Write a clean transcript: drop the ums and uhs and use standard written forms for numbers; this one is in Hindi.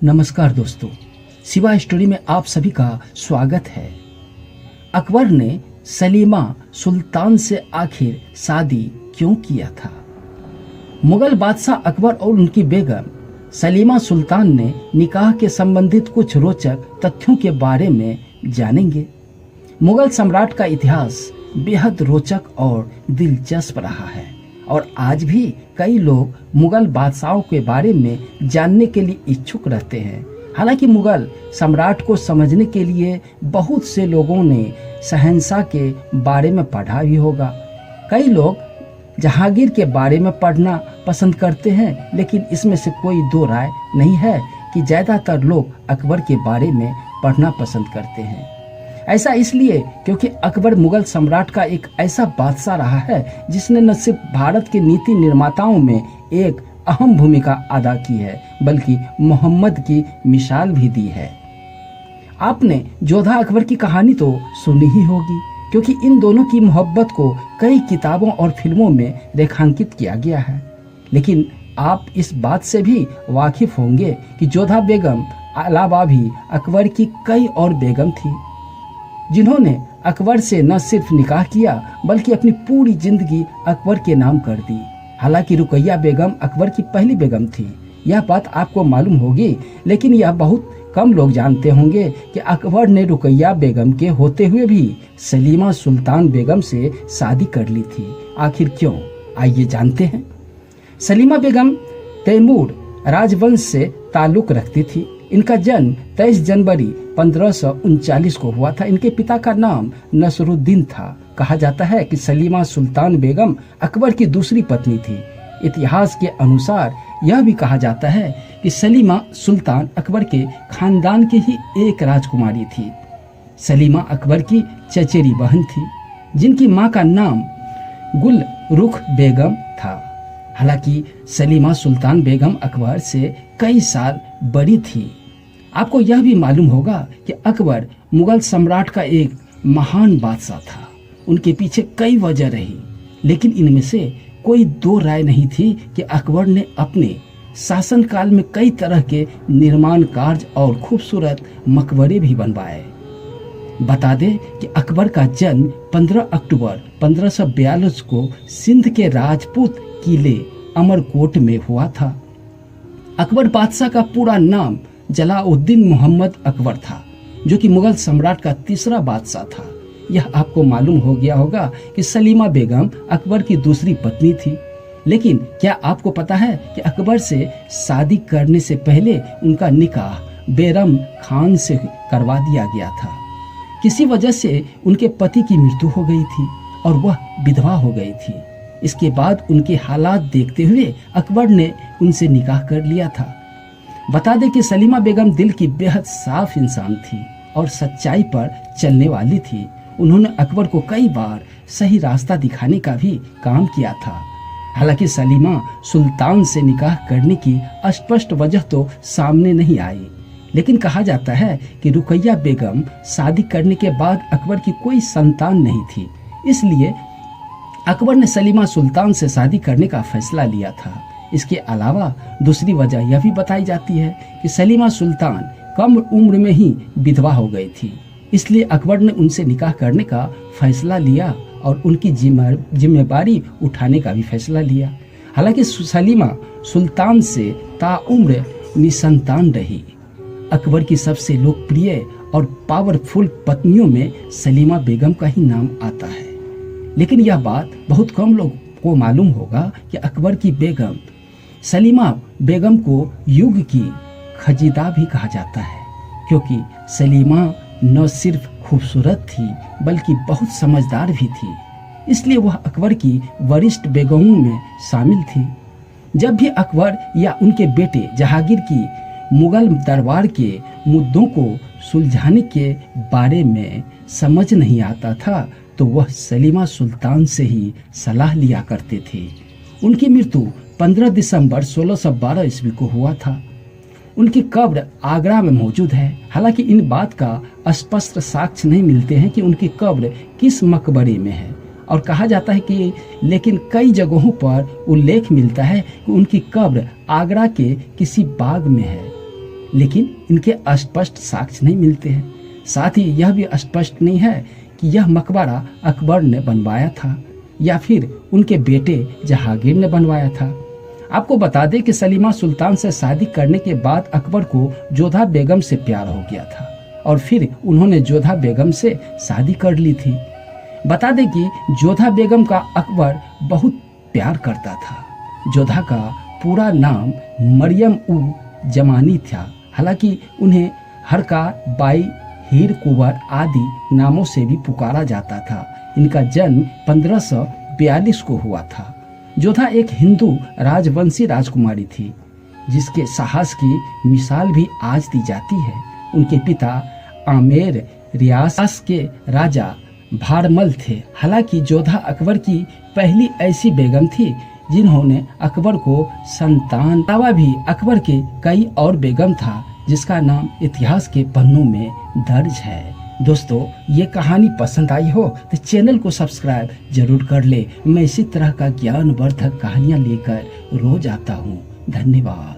नमस्कार दोस्तों, शिवा स्टोरी में आप सभी का स्वागत है। अकबर ने सलीमा सुल्तान से आखिर शादी क्यों किया था? मुगल बादशाह अकबर और उनकी बेगम सलीमा सुल्तान ने निकाह के संबंधित कुछ रोचक तथ्यों के बारे में जानेंगे। मुगल सम्राट का इतिहास बेहद रोचक और दिलचस्प रहा है और आज भी कई लोग मुगल बादशाहों के बारे में जानने के लिए इच्छुक रहते हैं। हालांकि मुगल सम्राट को समझने के लिए बहुत से लोगों ने शहंशाह के बारे में पढ़ा भी होगा। कई लोग जहांगीर के बारे में पढ़ना पसंद करते हैं, लेकिन इसमें से कोई दो राय नहीं है कि ज़्यादातर लोग अकबर के बारे में पढ़ना पसंद करते हैं। ऐसा इसलिए क्योंकि अकबर मुगल सम्राट का एक ऐसा बादशाह रहा है जिसने न सिर्फ भारत के नीति निर्माताओं में एक अहम भूमिका अदा की है, बल्कि मोहम्मद की मिसाल भी दी है। आपने जोधा अकबर की कहानी तो सुनी ही होगी, क्योंकि इन दोनों की मोहब्बत को कई किताबों और फिल्मों में रेखांकित किया गया है। लेकिन आप इस बात से भी वाकिफ होंगे कि जोधा बेगम अलावा भी अकबर की कई और बेगम थी, जिन्होंने अकबर से न सिर्फ निकाह किया बल्कि अपनी पूरी जिंदगी अकबर के नाम कर दी। हालांकि रुकैया बेगम अकबर की पहली बेगम थी, यह बात आपको मालूम होगी, लेकिन यह बहुत कम लोग जानते होंगे कि अकबर ने रुकैया बेगम के होते हुए भी सलीमा सुल्तान बेगम से शादी कर ली थी। आखिर क्यों? आइए जानते हैं। सलीमा बेगम तैमूर राजवंश से ताल्लुक रखती थी। इनका जन्म 23 जनवरी 1539 को हुआ था। इनके पिता का नाम नसरुद्दीन था। कहा जाता है कि सलीमा सुल्तान बेगम अकबर की दूसरी पत्नी थी। इतिहास के अनुसार यह भी कहा जाता है कि सलीमा सुल्तान अकबर के खानदान की ही एक राजकुमारी थी। सलीमा अकबर की चचेरी बहन थी, जिनकी मां का नाम गुल रुख बेगम था। हालांकि सलीमा सुल्तान बेगम अकबर से कई साल बड़ी थी। आपको यह भी मालूम होगा कि अकबर मुगल सम्राट का एक महान बादशाह था। उनके पीछे कई वजह रही, लेकिन इनमें से कोई दो राय नहीं थी कि अकबर ने अपने शासनकाल में कई तरह के निर्माण कार्य और खूबसूरत मकबरे भी बनवाए। बता दें कि अकबर का जन्म 15 अक्टूबर 1542 को सिंध के राजपूत किले अमरकोट में हुआ था। अकबर बादशाह का पूरा नाम जलाउद्दीन मोहम्मद अकबर था, जो कि मुगल सम्राट का तीसरा बादशाह था। यह आपको मालूम हो गया होगा कि सलीमा बेगम अकबर की दूसरी पत्नी थी। लेकिन क्या आपको पता है कि अकबर से शादी करने से पहले उनका निकाह बैरम खान से करवा दिया गया था। किसी वजह से उनके पति की मृत्यु हो गई थी और वह विधवा हो गई थी। इसके बाद उनके हालात देखते हुए अकबर ने उनसे निकाह कर लिया था। बता दें कि सलीमा बेगम दिल की बेहद साफ इंसान थी और सच्चाई पर चलने वाली थी। उन्होंने अकबर को कई बार सही रास्ता दिखाने का भी काम किया था। हालांकि सलीमा सुल्तान से निकाह करने की स्पष्ट वजह तो सामने नहीं आई, लेकिन कहा जाता है कि रुकैया बेगम शादी करने के बाद अकबर की कोई संतान नहीं थी, इसलिए अकबर ने सलीमा सुल्तान से शादी करने का फैसला लिया था। इसके अलावा दूसरी वजह यह भी बताई जाती है कि सलीमा सुल्तान कम उम्र में ही विधवा हो गई थी, इसलिए अकबर ने उनसे निकाह करने का फैसला लिया और उनकी जिम्मेदारी उठाने का भी फैसला लिया। हालांकि सलीमा सुल्तान से ताउम्र निसंतान रही। अकबर की सबसे लोकप्रिय और पावरफुल पत्नियों में सलीमा बेगम का ही नाम आता है। लेकिन यह बात बहुत कम लोग को मालूम होगा कि अकबर की बेगम सलीमा बेगम को युग की खजीदा भी कहा जाता है, क्योंकि सलीमा न सिर्फ खूबसूरत थी बल्कि बहुत समझदार भी थी। इसलिए वह अकबर की वरिष्ठ बेगमों में शामिल थी। जब भी अकबर या उनके बेटे जहांगीर की मुगल दरबार के मुद्दों को सुलझाने के बारे में समझ नहीं आता था, तो वह सलीमा सुल्तान से ही सलाह लिया करते थे। उनकी मृत्यु 15 दिसंबर 1612 ईस्वी को हुआ था। उनकी कब्र आगरा में मौजूद है। हालांकि इन बात का स्पष्ट साक्ष्य नहीं मिलते हैं कि उनकी कब्र किस मकबरे में है, और कहा जाता है कि लेकिन कई जगहों पर उल्लेख मिलता है कि उनकी कब्र आगरा के किसी बाग में है। लेकिन इनके स्पष्ट साक्ष्य नहीं मिलते हैं। साथ ही यह भी स्पष्ट नहीं है कि यह मकबरा अकबर ने बनवाया था या फिर उनके बेटे जहांगीर ने बनवाया था। आपको बता दें कि सलीमा सुल्तान से शादी करने के बाद अकबर को जोधा बेगम से प्यार हो गया था और फिर उन्होंने जोधा बेगम से शादी कर ली थी। बता दें कि जोधा बेगम का अकबर बहुत प्यार करता था। जोधा का पूरा नाम मरियम उ जमानी था। हालांकि उन्हें हरका बाई, हीर कुंवर आदि नामों से भी पुकारा जाता था। इनका जन्म 1542 को हुआ था। जोधा एक हिंदू राजवंशी राजकुमारी थी जिसके साहस की मिसाल भी आज दी जाती है। उनके पिता आमेर रियासत के राजा भारमल थे। हालांकि जोधा अकबर की पहली ऐसी बेगम थी जिन्होंने अकबर को संतान अलावा भी अकबर के कई और बेगम था जिसका नाम इतिहास के पन्नों में दर्ज है। दोस्तों, ये कहानी पसंद आई हो तो चैनल को सब्सक्राइब जरूर कर ले। मैं इसी तरह का ज्ञानवर्धक कहानियां लेकर रोज आता हूँ। धन्यवाद।